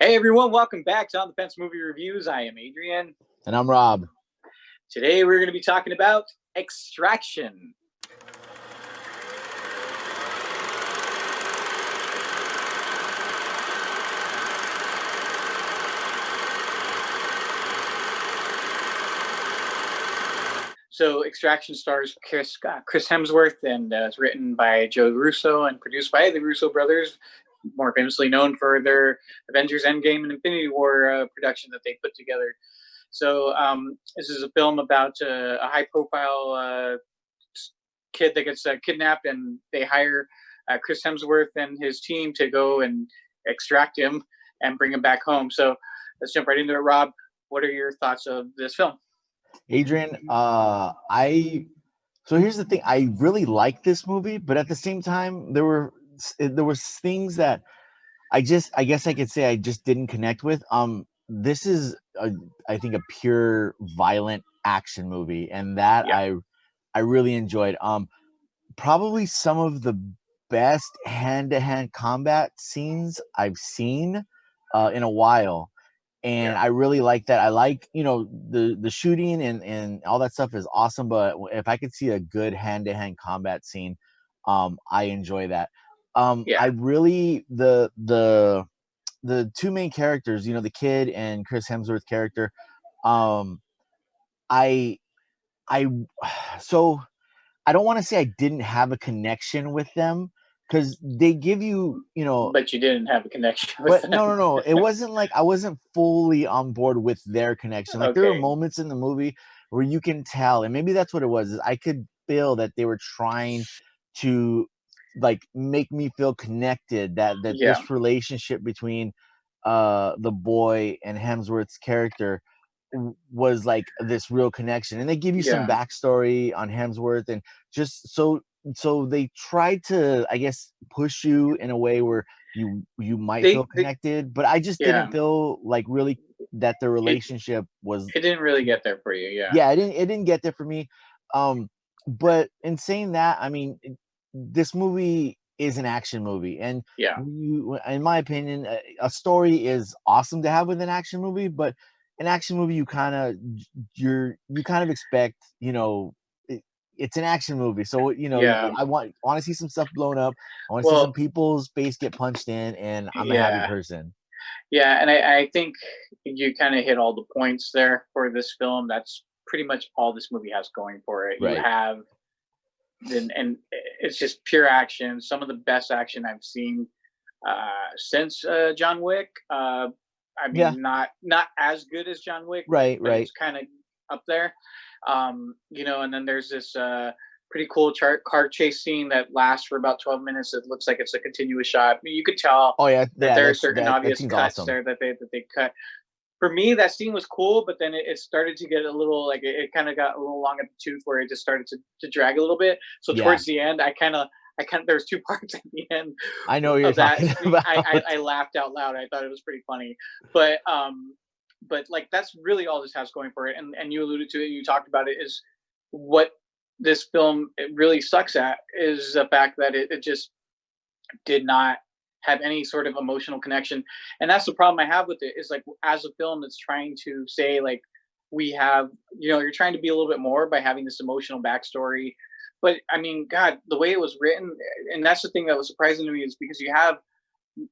Hey everyone, welcome back to On the Fence Movie Reviews. I am Adrian. And I'm Rob. Today we're going to be talking about Extraction. So Extraction stars Chris Hemsworth and is written by Joe Russo and produced by the Russo brothers, more famously known for their Avengers Endgame and Infinity War production that they put together. So this is a film about a high-profile kid that gets kidnapped, and they hire Chris Hemsworth and his team to go and extract him and bring him back home. So let's jump right into it. Rob, what are your thoughts of this film? Adrian, so here's the thing. I really like this movie, but at the same time, there was things that I guess I could say I just didn't connect with. This is I think a pure violent action movie, and that I really enjoyed. Probably some of the best hand-to-hand combat scenes I've seen in a while. And I really like that. I like, the shooting and all that stuff is awesome. But if I could see a good hand-to-hand combat scene, I enjoy that. I really the two main characters, the kid and Chris Hemsworth character. I so I don't want to say I didn't have a connection with them, because they give you, But you didn't have a connection with but them. no. It wasn't like I wasn't fully on board with their connection. Like there were moments in the movie where you can tell, and maybe that's what it was, is I could feel that they were trying to like make me feel connected, that this relationship between the boy and Hemsworth's character was like this real connection. And they give you some backstory on Hemsworth, and just so they tried to, I guess, push you in a way where you might feel connected, but I just didn't feel like really that the relationship was. It didn't really get there for you. It didn't get there for me. But in saying that, I mean, this movie is an action movie, and in my opinion, a story is awesome to have with an action movie, but an action movie you kind of expect, it's an action movie, so I want to see some stuff blown up. I want to see some people's face get punched in, and I'm a happy person. And I think you kind of hit all the points there for this film. That's pretty much all this movie has going for it. Right. You have and it's just pure action, some of the best action I've seen since John Wick. I mean, not as good as John Wick, right? It's kind of up there, and then there's this pretty cool car chase scene that lasts for about 12 minutes. It looks like it's a continuous shot. I mean, you could tell that there are certain obvious cuts there that they cut. For me, that scene was cool, but then it started to get a little, like, it kind of got a little long at the tooth, where it just started to drag a little bit. So towards the end, there's two parts at the end. I know you're talking about. I laughed out loud. I thought it was pretty funny, but like, that's really all this has going for it. And you alluded to it, you talked about it, is what this film, it really sucks at, is the fact that it just did not have any sort of emotional connection. And that's the problem I have with it, is like, as a film that's trying to say, like, we have, you're trying to be a little bit more by having this emotional backstory. But I mean, God, the way it was written, and that's the thing that was surprising to me, is because you have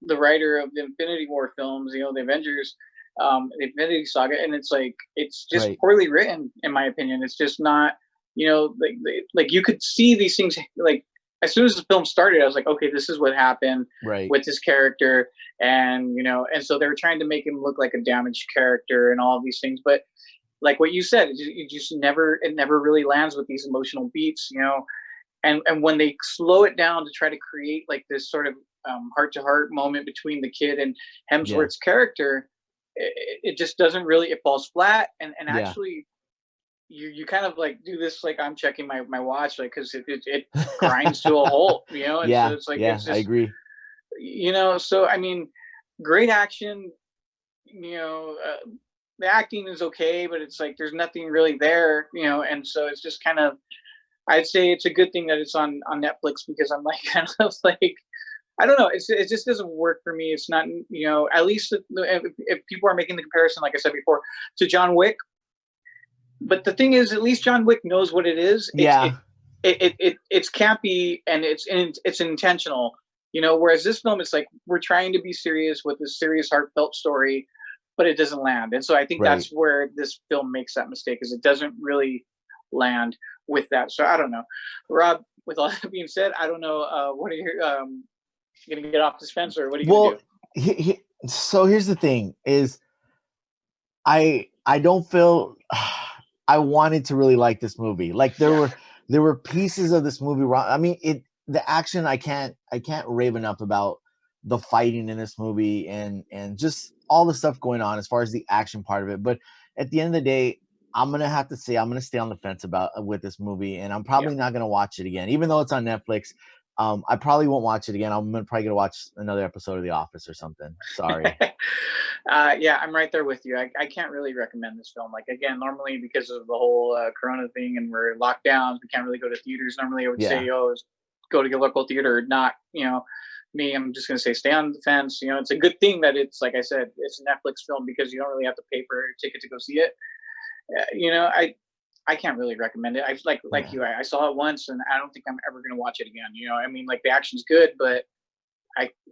the writer of the Infinity War films, the Avengers, the Infinity Saga, and it's like, it's just poorly written, in my opinion. It's just not, like you could see these things, like, as soon as the film started, I was like, okay, this is what happened with this character. And, and so they were trying to make him look like a damaged character and all of these things. But like what you said, it just never really lands with these emotional beats, and when they slow it down to try to create like this sort of heart-to-heart moment between the kid and Hemsworth's character, it just doesn't really, it falls flat. And actually, you kind of like do this, like, I'm checking my watch, like, because it grinds to a halt, and so it's like, it's just, I agree. So I mean, great action, the acting is okay, but it's like there's nothing really there, and so it's just kind of, I'd say it's a good thing that it's on Netflix, because I'm like, kind of like, I don't know. It just doesn't work for me. It's not, at least if people are making the comparison, like I said before, to John Wick. But the thing is, at least John Wick knows what it is. Yeah, It's campy and it's intentional. Whereas this film, it's like we're trying to be serious with this serious, heartfelt story, but it doesn't land. And so I think right. that's where this film makes that mistake, is it doesn't really land with that. So I don't know, Rob. With all that being said, I don't know. What are you gonna get off this fence, or what are you gonna Well, do? so here's the thing: is I don't feel I wanted to really like this movie. Like Yeah, there were pieces of this movie wrong. I mean, the action I can't rave enough about the fighting in this movie and just all the stuff going on as far as the action part of it. But at the end of the day, I'm gonna have to say I'm gonna stay on the fence about with this movie, and I'm yeah. probably not gonna watch it again, even though it's on Netflix. I probably won't watch it again. Probably gonna watch another episode of The Office or something. Sorry. Yeah, I'm right there with you. I can't really recommend this film. Like, again, normally because of the whole Corona thing and we're locked down, we can't really go to theaters. Normally, I would Yeah. say, oh, go to your local theater. Not, me. I'm just gonna say stay on the fence. It's a good thing that it's, like I said, it's a Netflix film because you don't really have to pay for a ticket to go see it. I can't really recommend it. I like Yeah. you. I saw it once, and I don't think I'm ever gonna watch it again. I mean, like the action's good, but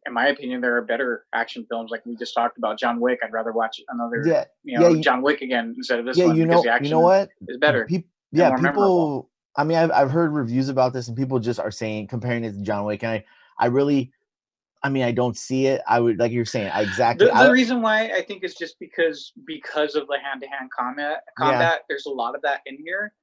in my opinion, there are better action films. Like we just talked about John Wick. I'd rather watch another, Yeah. Yeah. John Wick again instead of this Yeah, one because the you know action what? is better and Yeah, more memorable. people. I mean, I've heard reviews about this, and people just are saying comparing it to John Wick, and I really, I mean, I don't see it. I would like you're saying, I exactly. The reason why I think is just because of the hand to hand combat. Yeah, There's a lot of that in here.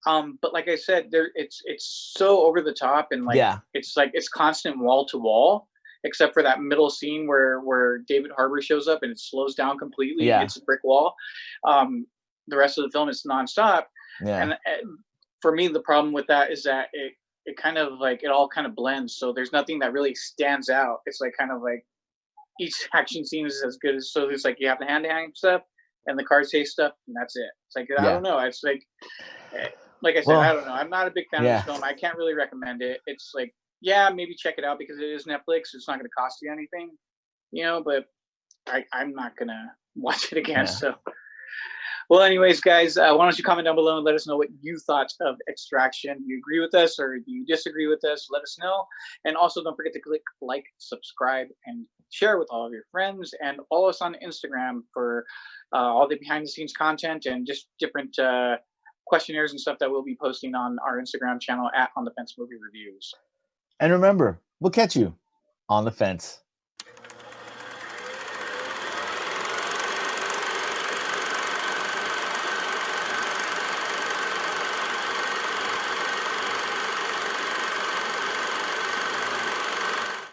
But like I said, it's so over the top and yeah, like it's constant wall to wall, except for that middle scene where David Harbour shows up and it slows down completely and yeah, hits a brick wall. The rest of the film is nonstop, yeah, and for me the problem with that is that it kind of like it all kind of blends. So there's nothing that really stands out. It's like kind of like each action scene is as good as so there's like you have the hand to hand stuff and the car chase stuff and that's it. It's like I yeah. don't know. It's eh, like I said, I Well, don't know. I'm not a big fan of this yeah, film. I can't really recommend it. It's like, yeah, maybe check it out because it is Netflix. It's not going to cost you anything, but I'm not going to watch it again. yeah. So, well, anyways, guys, why don't you comment down below and let us know what you thought of Extraction? Do you agree with us or do you disagree with us? Let us know. And also don't forget to click like, subscribe, and share with all of your friends. And follow us on Instagram for all the behind the scenes content and just different questionnaires and stuff that we'll be posting on our Instagram channel at On the Fence Movie Reviews. And remember, we'll catch you on the fence.